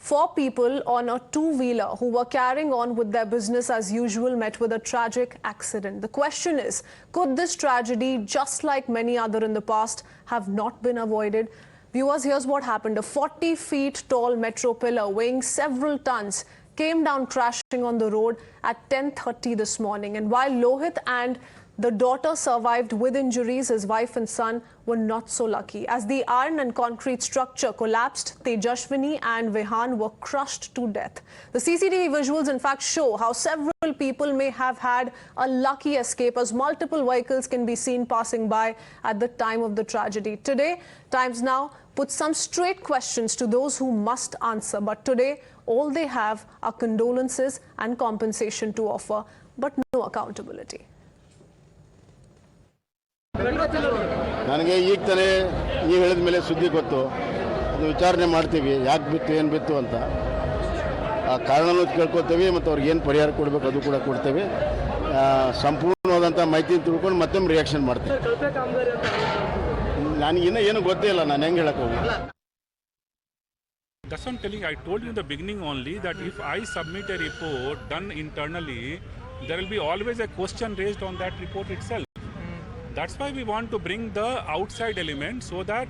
4 people on a two-wheeler who were carrying on with their business as usual met with a tragic accident. The question is, could this tragedy, just like many other in the past, have not been avoided? Viewers, here's what happened. A 40 feet tall metro pillar weighing several tons came down crashing on the road at 10:30 this morning. And while Lohit and the daughter survived with injuries, his wife and son were not so lucky. As the iron and concrete structure collapsed, Tejashwini and Vihan were crushed to death. The CCTV visuals in fact show how several people may have had a lucky escape, as multiple vehicles can be seen passing by at the time of the tragedy. Today, Times Now puts some straight questions to those who must answer. But today, all they have are condolences and compensation to offer, but no accountability. ನನಗೆ ಈಗ ತಾನೇ ನೀವು ಹೇಳಿದ ಮೇಲೆ ಸುದ್ದಿ ಗೊತ್ತು. ಅದು ವಿಚಾರಣೆ ಮಾಡ್ತೀವಿ, ಯಾಕೆ ಬಿತ್ತು ಏನು ಬಿತ್ತು ಅಂತ. ಆ ಕಾರಣನೂ ಕೇಳ್ಕೊತೀವಿ ಮತ್ತು ಅವ್ರಿಗೆ ಏನು ಪರಿಹಾರ ಕೊಡಬೇಕು ಅದು ಕೂಡ ಕೊಡ್ತೇವೆ. ಸಂಪೂರ್ಣವಾದಂಥ ಮಾಹಿತಿ ತಿಳ್ಕೊಂಡು ಮತ್ತೆ ರಿಯಾಕ್ಷನ್ ಮಾಡ್ತೀವಿ. ನನಗಿನ್ನೂ ಏನು ಗೊತ್ತೇ ಇಲ್ಲ, ನಾನು ಹೆಂಗೆ ಹೇಳಕ್ಕೆ ಹೋಗಿ. That's what I'm telling you. I told you in the beginning only that if I submit a report done internally, there will be always a question raised on that report itself. That's why we want to bring the outside element so that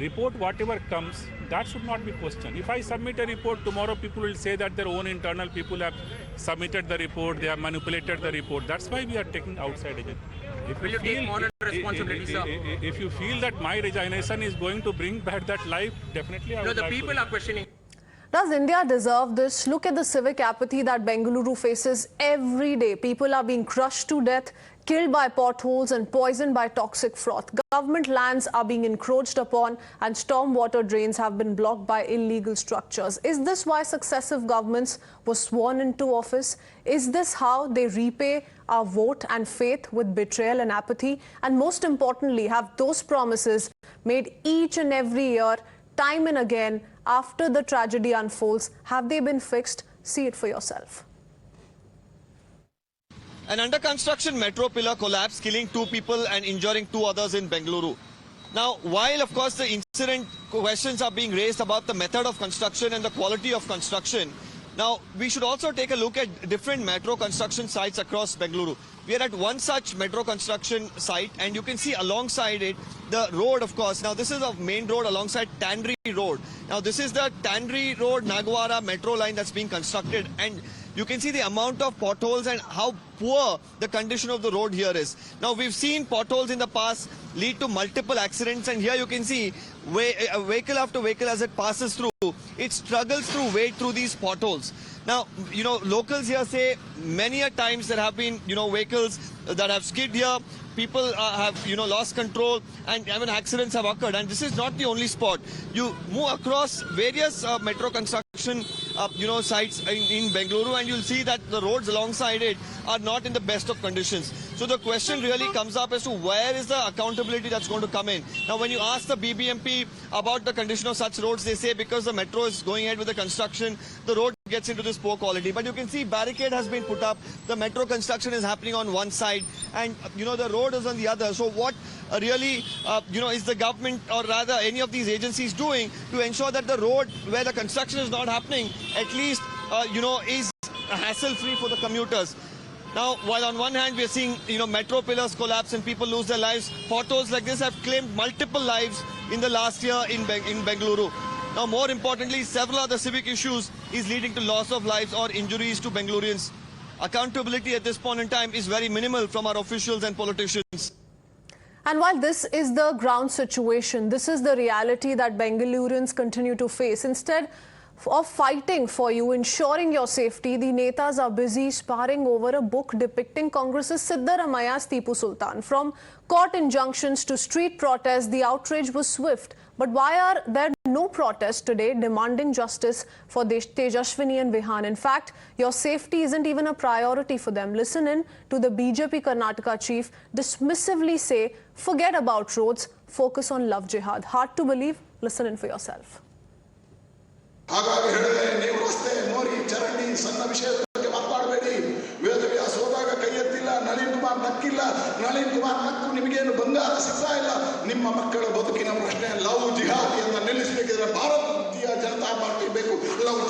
report whatever comes, that should not be questioned. If I submit a report tomorrow, people will say that their own internal people have submitted the report, they have manipulated the report. That's why we are taking outside agent. Will you take moral responsibility, sir? If you feel that my resignation is going to bring back that life, definitely I would. No, the people are questioning. Does India deserve this? Look at the civic apathy that Bengaluru faces every day. People are being crushed to death, killed by potholes and poisoned by toxic froth. Government lands are being encroached upon and stormwater drains have been blocked by illegal structures. Is this why successive governments were sworn into office? Is this how they repay our vote and faith with betrayal and apathy? And most importantly, have those promises made each and every year, time and again, after the tragedy unfolds, have they been fixed? See it for yourself. An under-construction metro pillar collapsed, killing 2 people and injuring 2 others in Bengaluru. Now, while of course the incident questions are being raised about the method of construction and the quality of construction, now we should also take a look at different metro construction sites across Bengaluru. We are at one such metro construction site, and you can see alongside it the road, of course. Now this is a main road alongside Tannery Road. Now this is the Tannery Road Nagavara metro line that's being constructed, and you can see the amount of potholes and how poor the condition of the road here is. Now we've seen potholes in the past lead to multiple accidents, and here you can see vehicle after vehicle as it passes through, it struggles to wade through these potholes. Now, you know, locals here say many a times there have been, you know, vehicles that have skid here. People have, you know, lost control, and even accidents have occurred. And this is not the only spot. You move across various metro construction, you know, sites in Bengaluru, and you'll see that the roads alongside it are not in the best of conditions. So the question really comes up as to where is the accountability that's going to come in. Now, when you ask the BBMP about the condition of such roads, they say because the metro is going ahead with the construction, the road gets into this poor quality. But you can see barricade has been put up. The metro construction is happening on one side, and you know the road is on the other. So what really you know is the government, or rather any of these agencies, doing to ensure that the road where the construction is not happening at least you know is hassle free for the commuters? Now, while on one hand we are seeing, you know, metro pillars collapse and people lose their lives, potholes like this have claimed multiple lives in the last year in Bengaluru. Now, more importantly, several other civic issues is leading to loss of lives or injuries to Bengalurians. Accountability at this point in time is very minimal from our officials and politicians. And while this is the ground situation, this is the reality that Bengalurians continue to face. Instead of fighting for you, ensuring your safety, the netas are busy sparring over a book depicting Congress's Siddaramaya's Tipu Sultan. From court injunctions to street protests, the outrage was swift. But why are there no protests today demanding justice for Tejashwini and Vihan? In fact, your safety isn't even a priority for them. Listen in to the BJP Karnataka chief dismissively say, forget about roads, focus on love jihad. Hard to believe? Listen in for yourself. ಹಾಗಾಗಿ ಹೇಳಿದೆ, ನೀವು ರಸ್ತೆ ಮೋರಿ ಚರಂಡಿ ಸಣ್ಣ ವಿಷಯದ ಬಗ್ಗೆ ಮಾತಾಡಬೇಡಿ. ವೇದವ್ಯಾಸ ಹೋದಾಗ ಕೈ ಎತ್ತಿಲ್ಲ, ನಳಿನ್ ಕುಮಾರ್ ನಕ್ಕಿಲ್ಲ. ನಳಿನ್ ಕುಮಾರ್ ನಕ್ಕು ನಿಮಗೇನು ಬಂಗಾರ ಸಿಗ್ತಾ ಇಲ್ಲ. ನಿಮ್ಮ ಮಕ್ಕಳ ಬದುಕಿನ ಪ್ರಶ್ನೆ ಲವ್ ಜಿಹಾದಿಯನ್ನು ನಿಲ್ಲಿಸಬೇಕಿದ್ರೆ ಭಾರತೀಯ ಜನತಾ ಪಾರ್ಟಿ ಬೇಕು. Love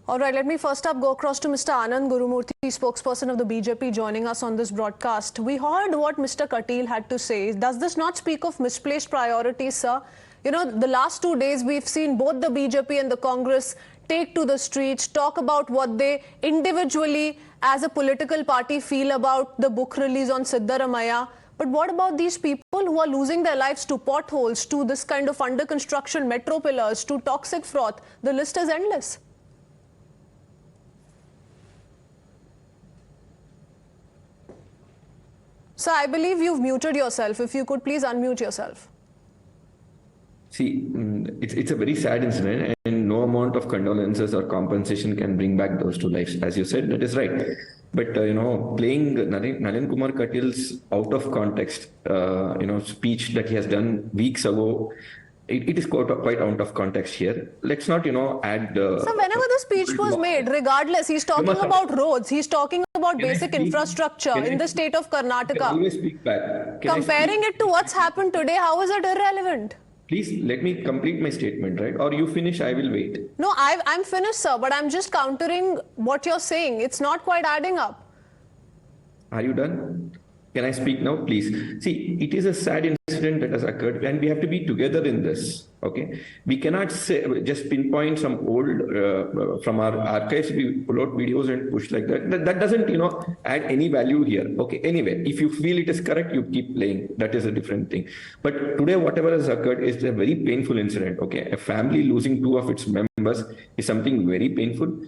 All right, let me first up go across to Mr. Anand Gurumurthy, spokesperson of the BJP, joining us on this broadcast. We heard what Mr. Katil had to say. Does this not speak of misplaced priorities, sir? You know, the last 2 days we've seen both the BJP and the Congress take to the streets, talk about what they individually as a political party feel about the book release on Siddaramaiah. But what about these people who are losing their lives to potholes, to this kind of under construction metro pillars, to toxic froth? The list is endless. So I believe you've muted yourself. If you could please unmute yourself. See, it's a very sad incident, and no amount of condolences or compensation can bring back those two lives. As you said, that is right. But, playing Nalin Kumar Katil's out of context, speech that he has done weeks ago, it is quite out of context here. Let's not, add... So whenever the speech was made, regardless, he's talking about roads, he's talking about basic infrastructure in the state of Karnataka. Always speak back. Comparing it to what's happened today, how is it irrelevant? Please let me complete my statement, right? Or you finish, I will wait. No, I'm finished, sir, but I'm just countering what you're saying. It's not quite adding up. Are you done? Can I speak now, please? See, it is a sad incident that has occurred, and we have to be together in this, okay? We cannot just pinpoint some old, from our archives, we pull out videos and push like that. That doesn't, add any value here, okay? Anyway, if you feel it is correct, you keep playing. That is a different thing. But today, whatever has occurred is a very painful incident, okay? A family losing 2 of its members is something very painful.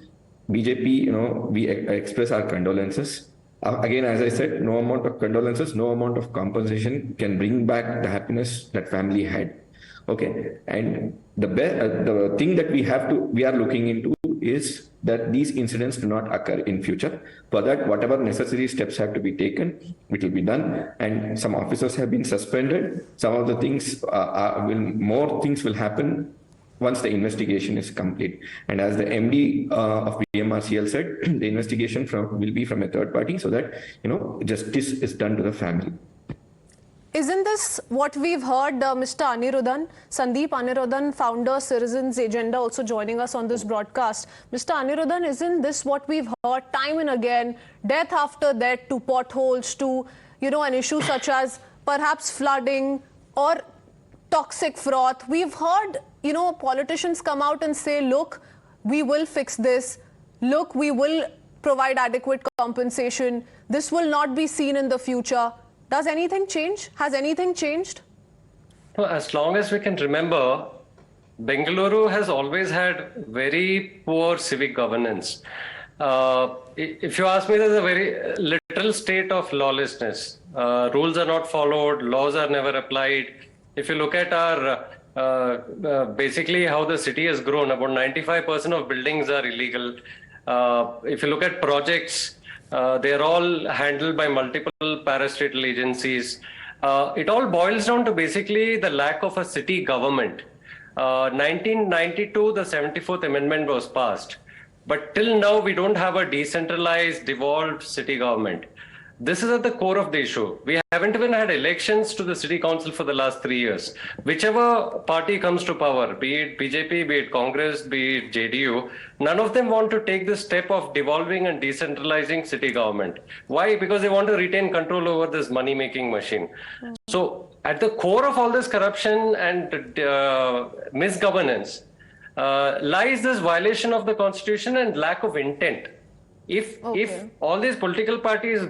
BJP, we express our condolences. Again, as I said, no amount of condolences, no amount of compensation can bring back the happiness that family had. Okay, and the thing that we are looking into is that these incidents do not occur in future. For that, whatever necessary steps have to be taken, it will be done. And some officers have been suspended. Some of the things more things will happen once the investigation is complete. And as the MD of BMRCL said, the investigation will be from a third party so that, justice is done to the family. Isn't this what we've heard, Mr. Anirudhan? Sandeep Anirudhan, founder, Citizens Agenda, also joining us on this broadcast. Mr. Anirudhan, isn't this what we've heard time and again, death after death, to potholes, to, an issue such as perhaps flooding or toxic froth? We've heard, politicians come out and say, look, we will fix this. Look, we will provide adequate compensation. This will not be seen in the future. Does anything change? Has anything changed? Well, as long as we can remember, Bengaluru has always had very poor civic governance. If you ask me, there's a very literal state of lawlessness. Rules are not followed, laws are never applied. If you look at our basically how the city has grown, about 95% of buildings are illegal. If you look at projects, they're all handled by multiple parastatal agencies. It all boils down to basically the lack of a city government. 1992, the 74th Amendment was passed. But till now, we don't have a decentralized, devolved city government. This is at the core of the issue. We haven't even had elections to the city council for the last 3 years. Whichever party comes to power, be it BJP, be it Congress, be it JDU, none of them want to take this step of devolving and decentralizing city government. Why? Because they want to retain control over this money-making machine. So at the core of all this corruption and misgovernance lies this violation of the constitution and lack of intent. If all these political parties,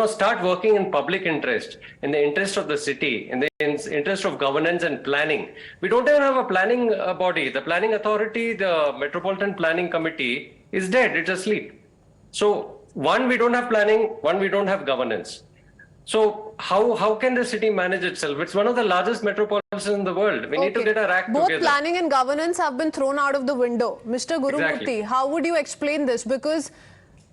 start working in public interest, in the interest of the city, in the interest of governance and planning. We don't even have a planning body. The planning authority, the Metropolitan Planning Committee is dead. It's asleep. So one, we don't have planning. One, we don't have governance. So how can the city manage itself? It's one of the largest metropolises in the world. We need to get our act together. Both planning and governance have been thrown out of the window. Mr. Gurumurthy, how would you explain this? Because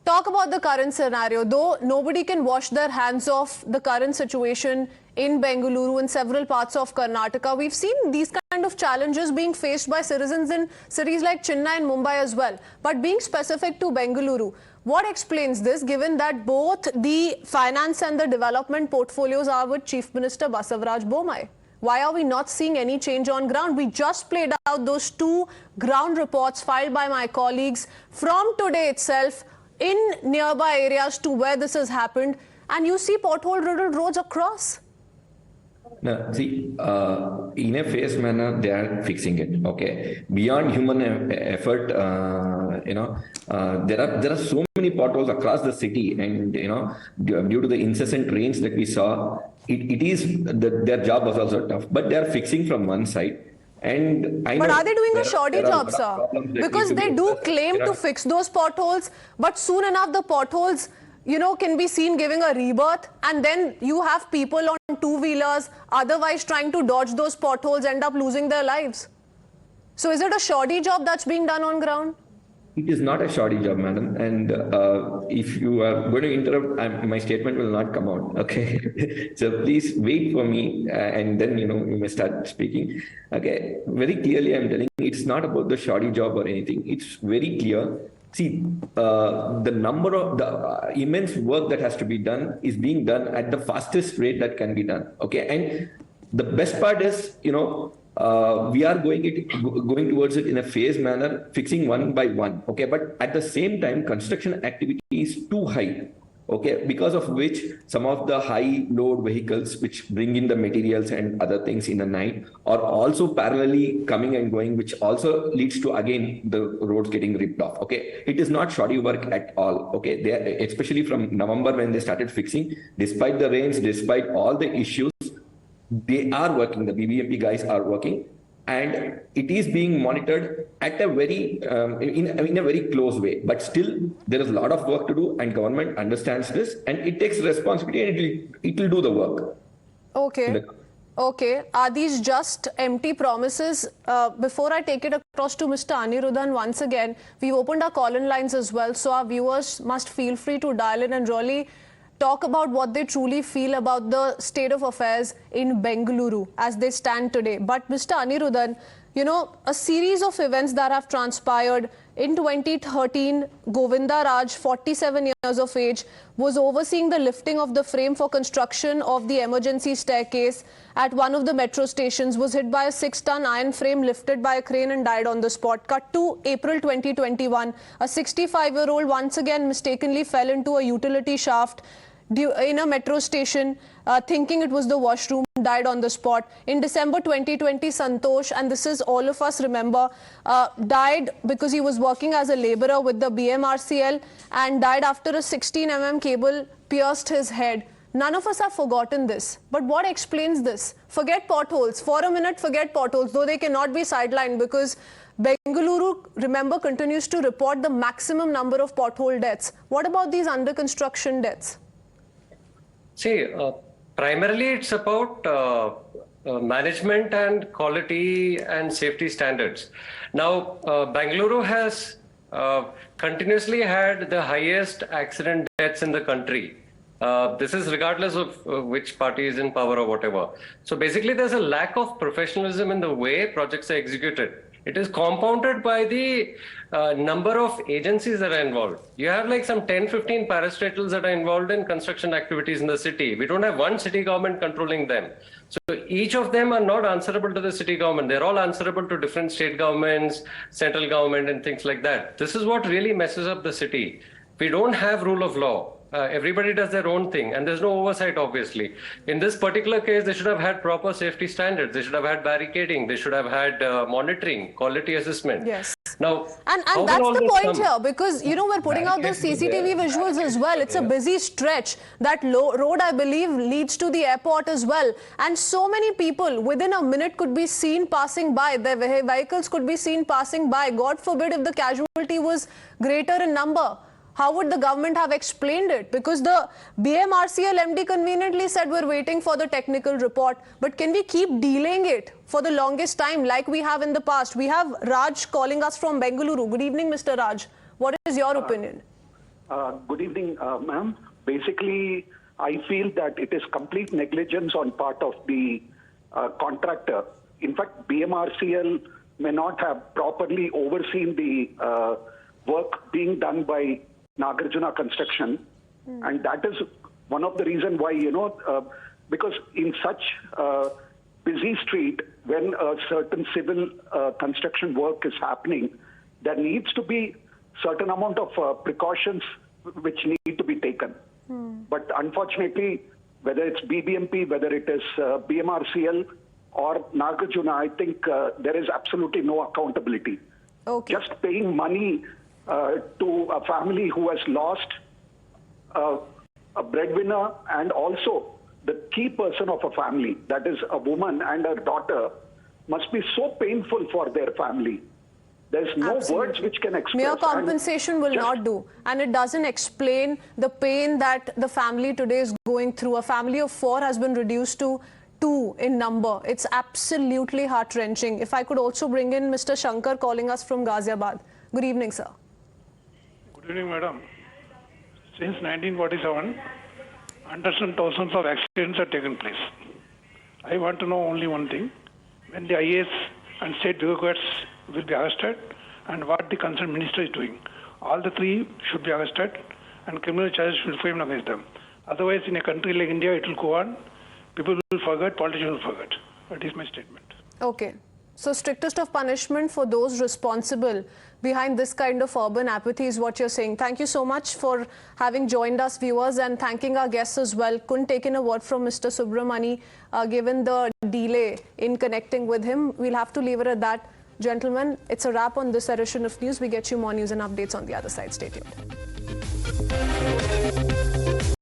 talk about the current scenario. Though nobody can wash their hands off the current situation in Bengaluru and several parts of Karnataka, we've seen these kind of challenges being faced by citizens in cities like Chennai and Mumbai as well. But being specific to Bengaluru, what explains this, given that both the finance and the development portfolios are with Chief Minister Basavaraj Bommai? Why are we not seeing any change on ground? We just played out those 2 ground reports filed by my colleagues from today itself in nearby areas to where this has happened, and you see pothole-riddled roads across. No, see, in a phased manner, they are fixing it. Okay, beyond human effort, there are so many potholes across the city, and due to the incessant rains that we saw, it is their job was also tough. But they are fixing from one side. And but are they doing a shoddy job, sir? Because they do claim to fix those potholes, but soon enough the potholes, can be seen giving a rebirth, and then you have people on 2-wheelers otherwise trying to dodge those potholes end up losing their lives. So is it a shoddy job that's being done on ground? It is not a shoddy job, madam. And if you are going to interrupt, my statement will not come out. Okay. So please wait for me and then, you may start speaking. Okay. Very clearly, I'm telling you, it's not about the shoddy job or anything. It's very clear. See, the number of the immense work that has to be done is being done at the fastest rate that can be done. Okay. And the best part is, we are going towards it in a phased manner, fixing one by one. Okay. But at the same time, construction activity is too high. Okay. Because of which some of the high load vehicles which bring in the materials and other things in the night are also parallelly coming and going, which also leads to, again, the roads getting ripped off. Okay. It is not shoddy work at all. Okay. They, especially from November when they started fixing, despite the rains, despite all the issues, they are working. The BBMP guys are working, and it is being monitored at a very in a very close way. But still, there is a lot of work to do, and government understands this, and it takes responsibility, and it will do the work. Okay. Okay. Are these just empty promises? Before I take it across to Mr. Anirudhan once again, we've opened our call-in lines as well, so our viewers must feel free to dial in and really talk about what they truly feel about the state of affairs in Bengaluru as they stand today. But Mr. Anirudhan, a series of events that have transpired. In 2013, Govinda Raj, 47 years of age, was overseeing the lifting of the frame for construction of the emergency staircase at one of the metro stations, was hit by a 6-ton iron frame lifted by a crane and died on the spot. Cut to April 2021, a 65-year-old once again mistakenly fell into a utility shaft in a metro station, thinking it was the washroom, died on the spot. In December 2020, Santosh, and this is all of us remember, died because he was working as a laborer with the BMRCL and died after a 16 cable pierced his head. None of us have forgotten this. But what explains this? Forget potholes. For a minute, forget potholes, though they cannot be sidelined because Bengaluru, remember, continues to report the maximum number of pothole deaths. What about these under construction deaths? See, primarily it's about management and quality and safety standards. Now, Bengaluru has continuously had the highest accident deaths in the country. This is regardless of which party is in power or whatever. So basically there's a lack of professionalism in the way projects are executed. It is compounded by the number of agencies that are involved. You have like some 10-15 parastatals that are involved in construction activities in the city. We don't have one city government controlling them. So each of them are not answerable to the city government. They're all answerable to different state governments, central government and things like that. This is what really messes up the city. We don't have rule of law. Everybody does their own thing and there's no oversight, obviously. In this particular case, they should have had proper safety standards. They should have had barricading. They should have had monitoring, quality assessment. Yes. Now, and that's the point here, because, we're putting out the CCTV visuals as well. It's a busy stretch. That road, I believe, leads to the airport as well. And so many people within a minute could be seen passing by. Their vehicles could be seen passing by. God forbid if the casualty was greater in number. How would the government have explained it? Because the BMRCL MD conveniently said we're waiting for the technical report. But can we keep delaying it for the longest time like we have in the past? We have Raj calling us from Bengaluru. Good evening, Mr. Raj. What is your opinion? Good evening, ma'am. Basically, I feel that it is complete negligence on part of the contractor. In fact, BMRCL may not have properly overseen the work being done by Nagarjuna Construction, and that is one of the reasons why, because in such busy street, when a certain civil construction work is happening, there needs to be certain amount of precautions which need to be taken. But unfortunately, whether it's BBMP, whether it is BMRCL or Nagarjuna, I think there is absolutely no accountability. Okay. Just paying money to a family who has lost a breadwinner and also the key person of a family, that is a woman and her daughter, must be so painful for their family. There's no words which can express. Mere compensation will not do. And it doesn't explain the pain that the family today is going through. A family of 4 has been reduced to 2 in number. It's absolutely heart-wrenching. If I could also bring in Mr. Shankar calling us from Ghaziabad. Good evening, sir. Good evening, madam. Since 1947, hundreds and thousands of accidents have taken place. I want to know only one thing. When the IAS and state bureaucrats will be arrested and what the concerned minister is doing. All the 3 should be arrested and criminal charges will be framed against them. Otherwise, in a country like India, it will go on. People will forget, politicians will forget. That is my statement. Okay. So strictest of punishment for those responsible behind this kind of urban apathy is what you're saying. Thank you so much for having joined us, viewers, and thanking our guests as well. Couldn't take in a word from Mr. Subramani given the delay in connecting with him. We'll have to leave it at that. Gentlemen, it's a wrap on this edition of news. We get you more news and updates on the other side. Stay tuned.